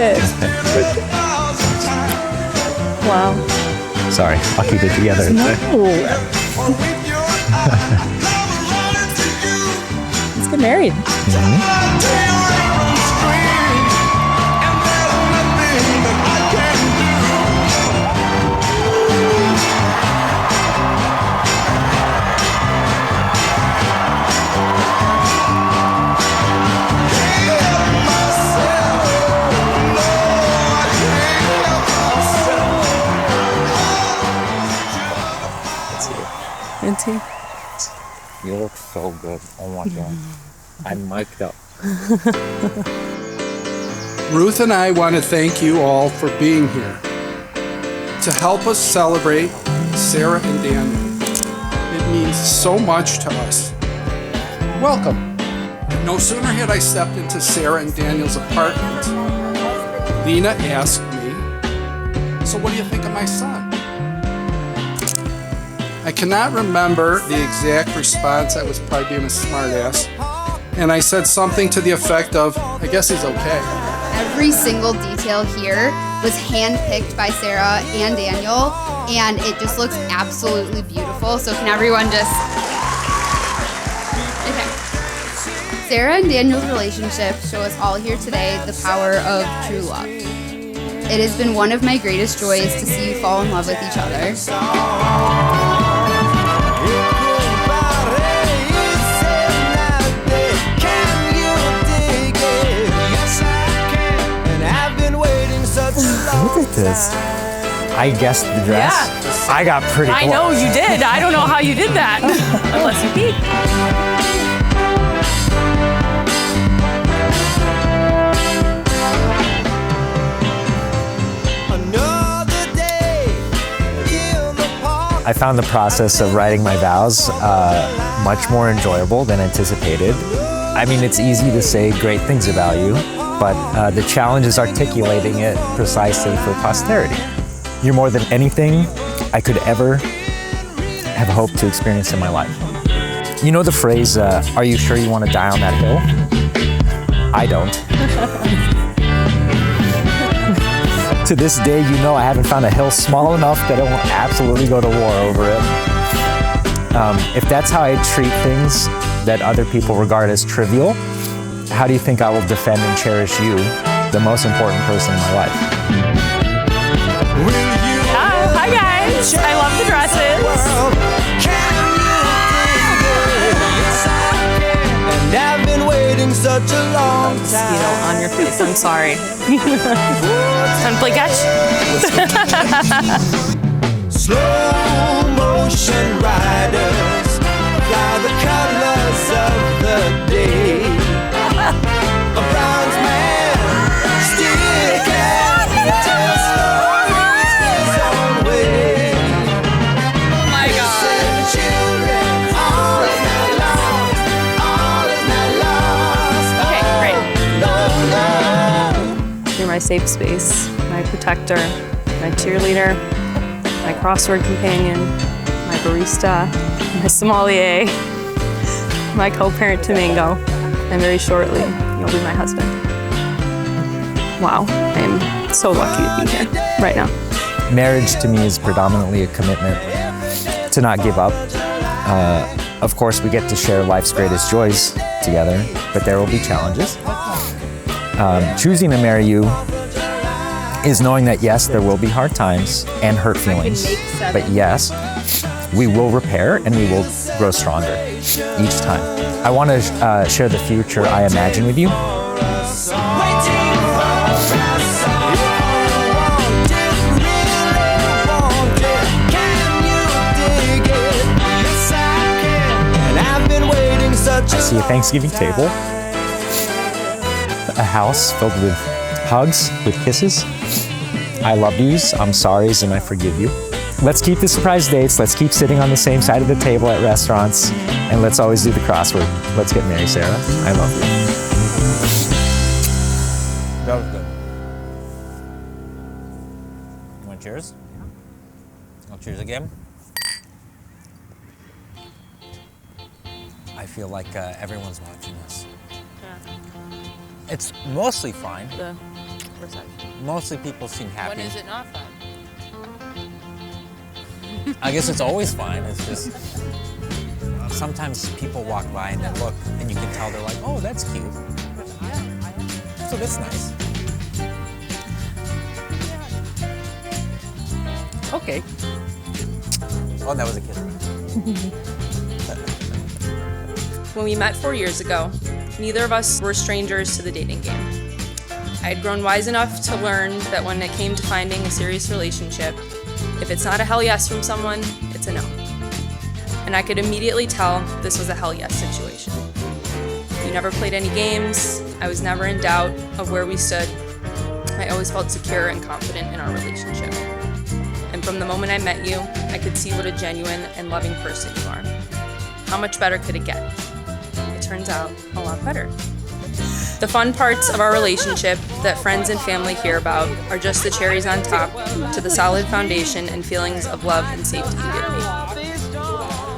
it. Wow. Sorry, I'll keep it together. No. Let's get married. You look so good. Oh my God. I'm mic'd up. Ruth and I want to thank you all for being here to help us celebrate Sarah and Daniel. It means so much to us. Welcome. No sooner had I stepped into Sarah and Daniel's apartment, Lena asked me, "So what do you think of my son?" I cannot remember the exact response. I was probably being a smartass. And I said something to the effect of, "I guess he's okay." Every single detail here was handpicked by Sarah and Daniel, and it just looks absolutely beautiful. So can everyone just... Okay. Sarah and Daniel's relationship show us all here today the power of true love. It has been one of my greatest joys to see you fall in love with each other. Look at this. I guessed the dress. Yeah. I got pretty close. I know you did. I don't know how you did that. Unless you peeked. I found the process of writing my vows much more enjoyable than anticipated. I mean, it's easy to say great things about you, but the challenge is articulating it precisely for posterity. You're more than anything I could ever have hoped to experience in my life. You know the phrase, are you sure you want to die on that hill? I don't. To this day, you know I haven't found a hill small enough that I won't absolutely go to war over it. If that's how I treat things that other people regard as trivial, how do you think I will defend and cherish you, the most important person in my life? Hi guys. I love the dresses. And I've been waiting such a long time. You know, on your face. I'm sorry. Time to play catch? Slow motion riders fly the colors of the day. A bronze man still can tell stories his own way. Oh my God. Children, all is not lost, all is not lost. Okay, great. No, no. You're my safe space, my protector, my cheerleader, my crossword companion, my barista, my sommelier, my co-parent to Mango, and very shortly, you'll be my husband. Wow, I am so lucky to be here right now. Marriage to me is predominantly a commitment to not give up. Of course, we get to share life's greatest joys together, but there will be challenges. Choosing to marry you is knowing that yes, there will be hard times and hurt feelings, but yes, we will repair and we will grow stronger each time. I want to share the future I imagine with you. I see a Thanksgiving table, a house filled with hugs, with kisses, I love yous, I'm sorry's, and I forgive you. Let's keep the surprise dates, let's keep sitting on the same side of the table at restaurants, and let's always do the crossword. Let's get married, Sarah. I love you. That was good. You want cheers? I'll cheers again. I feel like everyone's watching this. Yeah. It's mostly fine. Mostly people seem happy. When is it not fun? I guess it's always fine. It's just sometimes people walk by and they look, and you can tell they're like, "Oh, that's cute." So that's nice. Okay. Oh, that was a kiss. When we met 4 years ago, neither of us were strangers to the dating game. I had grown wise enough to learn that when it came to finding a serious relationship, if it's not a hell yes from someone, it's a no. And I could immediately tell this was a hell yes situation. We never played any games. I was never in doubt of where we stood. I always felt secure and confident in our relationship. And from the moment I met you, I could see what a genuine and loving person you are. How much better could it get? It turns out a lot better. The fun parts of our relationship that friends and family hear about are just the cherries on top to the solid foundation and feelings of love and safety you give me.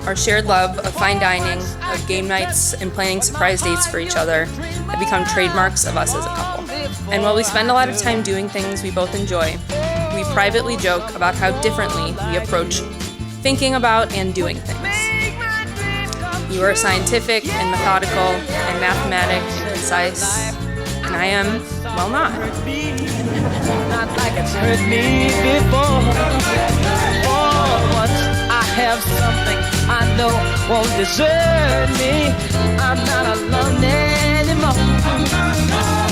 Our shared love of fine dining, of game nights, and planning surprise dates for each other have become trademarks of us as a couple. And while we spend a lot of time doing things we both enjoy, we privately joke about how differently we approach thinking about and doing things. You are scientific and methodical and mathematic and concise, and I am, well, not. Not like it's hurt me before. Oh, but I have something I know won't desert me. I'm not alone anymore.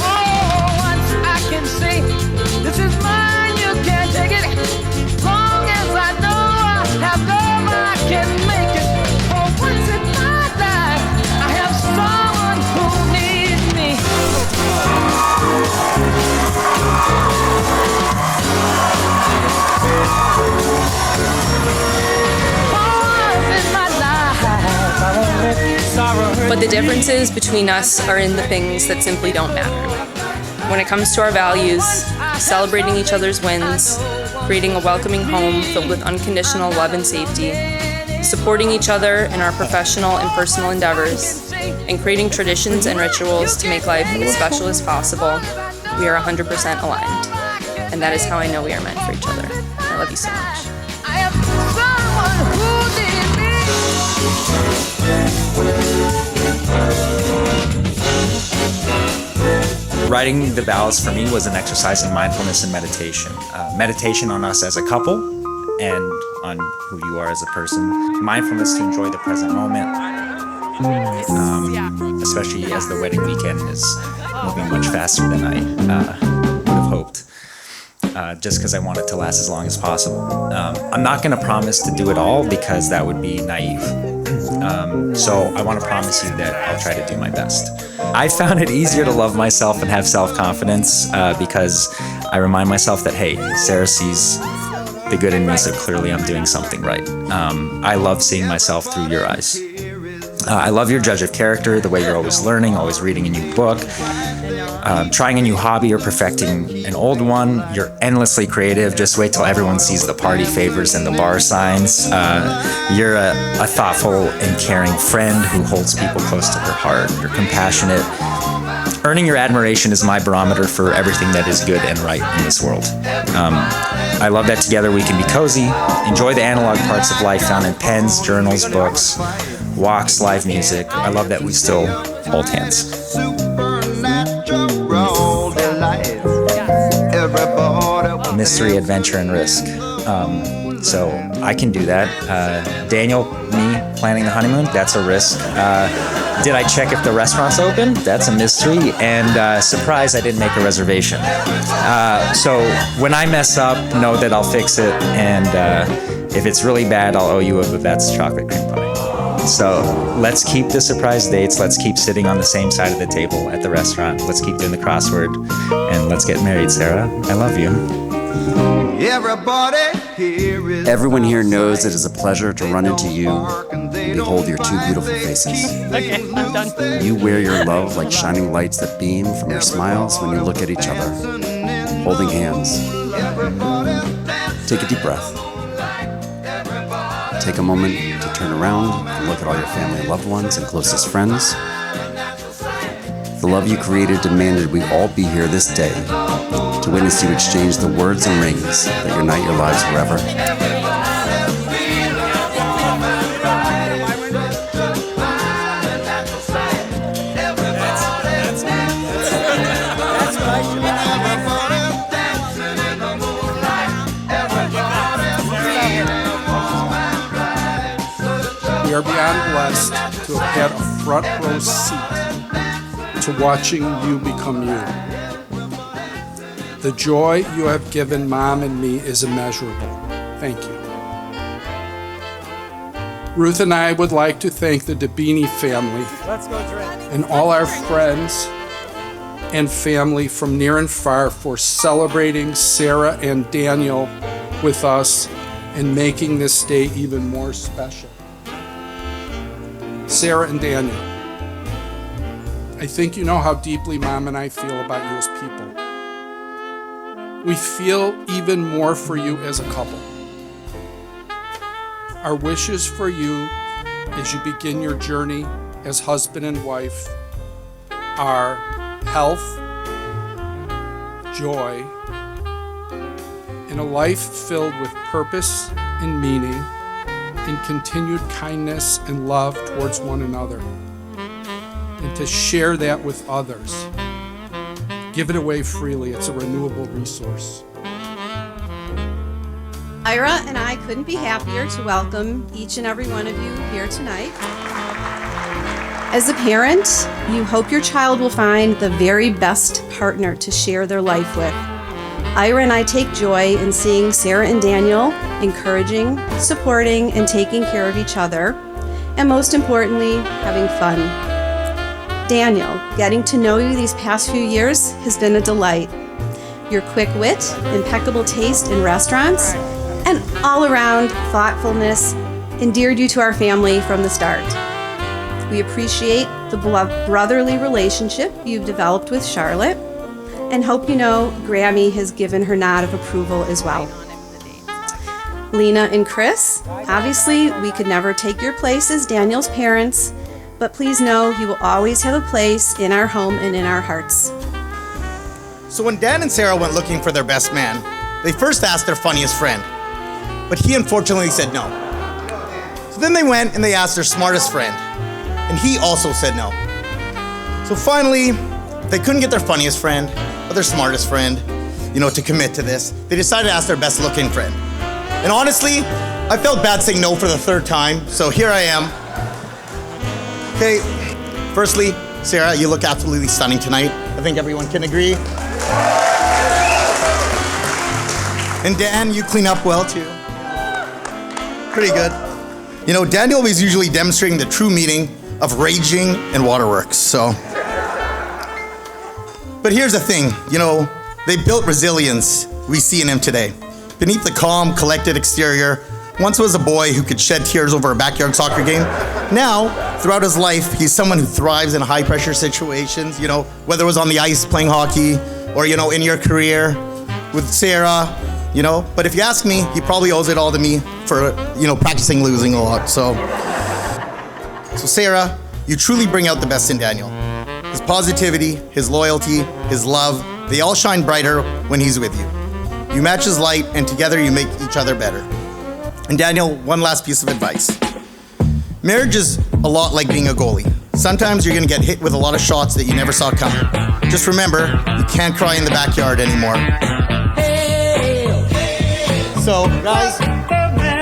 Oh, once I can say this is mine, you can't take it. Long as I know I have love, I can make it. For once in my life, I have someone who needs me. But the differences between us are in the things that simply don't matter. When it comes to our values, celebrating each other's wins, creating a welcoming home filled with unconditional love and safety, supporting each other in our professional and personal endeavors, and creating traditions and rituals to make life as special as possible, we are 100% aligned. And that is how I know we are meant for each other. I love you so much. I have someone who needs me. Writing the vows for me was an exercise in mindfulness and meditation. Meditation on us as a couple and on who you are as a person. Mindfulness to enjoy the present moment, especially as the wedding weekend is moving much faster than I would have hoped. Just because I want it to last as long as possible. I'm not going to promise to do it all because that would be naive. So I want to promise you that I'll try to do my best. I found it easier to love myself and have self-confidence because I remind myself that, hey, Sarah sees the good in me, so clearly I'm doing something right. I love seeing myself through your eyes. I love your judge of character, the way you're always learning, always reading a new book, trying a new hobby or perfecting an old one. You're endlessly creative. Just wait till everyone sees the party favors and the bar signs. You're a thoughtful and caring friend who holds people close to her heart. You're compassionate. Earning your admiration is my barometer for everything that is good and right in this world. I love that together we can be cozy, enjoy the analog parts of life found in pens, journals, books, walks, live music. I love that we still hold hands. Mystery, adventure, and risk. So I can do that. Daniel, me planning the honeymoon, that's a risk. Did I check if the restaurant's open? That's a mystery. And surprise, I didn't make a reservation. So when I mess up, know that I'll fix it. And if it's really bad, I'll owe you a Babette's chocolate cream pie. So let's keep the surprise dates. Let's keep sitting on the same side of the table at the restaurant. Let's keep doing the crossword. And let's get married, Sarah. I love you. Everyone here knows it is a pleasure to run into you and behold your two beautiful faces. Okay, I'm done. You wear your love like shining lights that beam from your smiles when you look at each other, holding hands. Take a deep breath. Take a moment to turn around and look at all your family, loved ones, and closest friends. The love you created demanded we all be here this day. to witness you exchange the words and rings that unite your lives forever. We are beyond blessed to have had a front row seat to watching you become you. The joy you have given Mom and me is immeasurable. Thank you. Ruth and I would like to thank the Dabini family and all our friends and family from near and far for celebrating Sarah and Daniel with us and making this day even more special. Sarah and Daniel, I think you know how deeply Mom and I feel about you as people. We feel even more for you as a couple. Our wishes for you as you begin your journey as husband and wife are health, joy, and a life filled with purpose and meaning, and continued kindness and love towards one another, and to share that with others. Give it away freely. It's a renewable resource. Ira and I couldn't be happier to welcome each and every one of you here tonight. As a parent, you hope your child will find the very best partner to share their life with. Ira and I take joy in seeing Sarah and Daniel encouraging, supporting, and taking care of each other, and most importantly, having fun. Daniel, getting to know you these past few years has been a delight. Your quick wit, impeccable taste in restaurants, and all-around thoughtfulness endeared you to our family from the start. We appreciate the brotherly relationship you've developed with Charlotte, and hope you know Grammy has given her nod of approval as well. Lena and Chris, obviously we could never take your place as Daniel's parents, but please know you will always have a place in our home and in our hearts. So when Dan and Sarah went looking for their best man, they first asked their funniest friend, but he unfortunately said no. So then they went and they asked their smartest friend, and he also said no. So finally, they couldn't get their funniest friend or their smartest friend, to commit to this. They decided to ask their best looking friend. And honestly, I felt bad saying no for the third time, so here I am. Okay, firstly, Sarah, you look absolutely stunning tonight. I think everyone can agree. And Dan, you clean up well too. Pretty good. Daniel is usually demonstrating the true meaning of raging and waterworks, so. But here's the thing, they built resilience we see in him today. Beneath the calm, collected exterior, once was a boy who could shed tears over a backyard soccer game. Now, throughout his life, he's someone who thrives in high-pressure situations, whether it was on the ice playing hockey or, in your career with Sarah, But if you ask me, he probably owes it all to me for, practicing losing a lot. So Sarah, you truly bring out the best in Daniel. His positivity, his loyalty, his love, they all shine brighter when he's with you. You match his light, and together you make each other better. And Daniel, one last piece of advice. Marriage is a lot like being a goalie. Sometimes you're gonna get hit with a lot of shots that you never saw coming. Just remember, you can't cry in the backyard anymore. So, guys,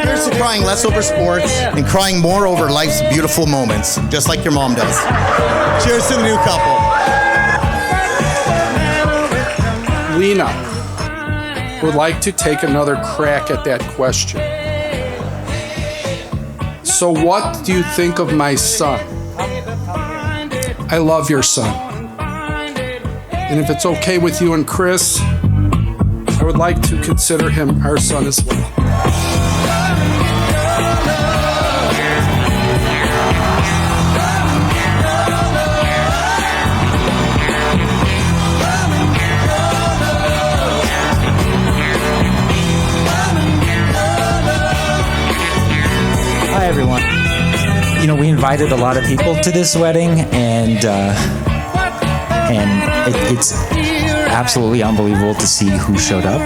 here's to crying less over sports and crying more over life's beautiful moments, just like your mom does. Cheers to the new couple. Lena would like to take another crack at that question. So what do you think of my son? I love your son. And if it's okay with you and Chris, I would like to consider him our son as well. Hi, everyone. We invited a lot of people to this wedding, and it's absolutely unbelievable to see who showed up,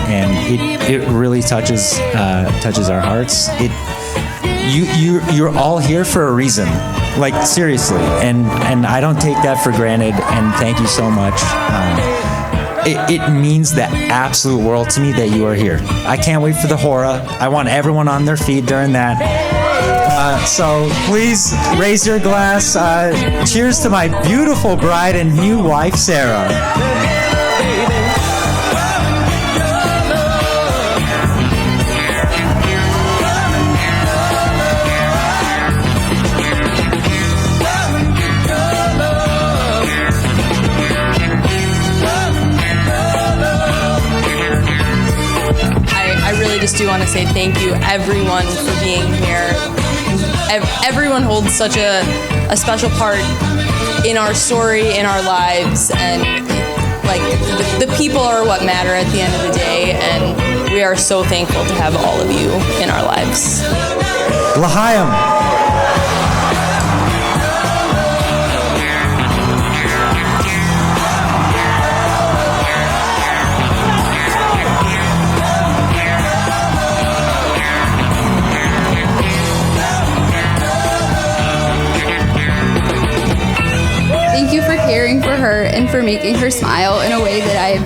and it really touches our hearts. You're all here for a reason, like seriously, and I don't take that for granted. And thank you so much. It means the absolute world to me that you are here. I can't wait for the hora. I want everyone on their feet during that. So please raise your glass. Cheers to my beautiful bride and new wife, Sarah. I really just do want to say thank you, everyone, for being here. Everyone holds such a special part in our story, in our lives, and like the people are what matter at the end of the day, and we are so thankful to have all of you in our lives. L'chaim. Thank you for caring for her and for making her smile in a way that I've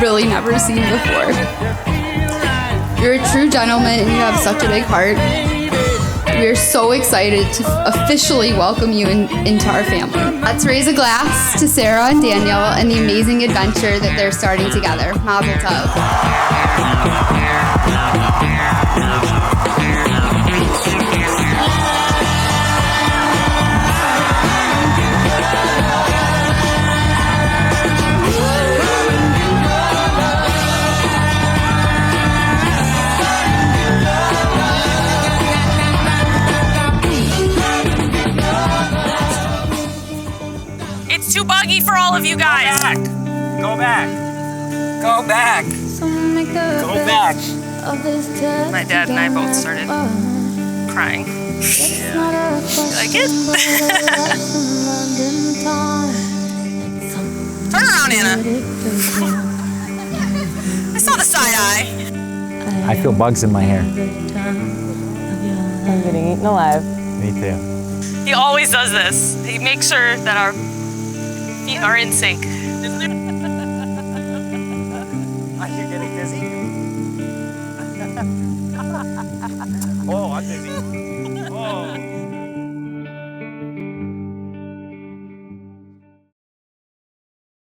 really never seen before. You're a true gentleman and you have such a big heart. We are so excited to officially welcome you into our family. Let's raise a glass to Sarah and Daniel and the amazing adventure that they're starting together. Mazel tov. It's too buggy for all of you guys. Go back. Go back. Go back. My dad and I both started crying. You like it? Turn around, Anna. I saw the side eye. I feel bugs in my hair. I'm getting eaten alive. Me too. He always does this. He makes sure that our feet are in sync. Are you getting dizzy? Oh, I'm dizzy.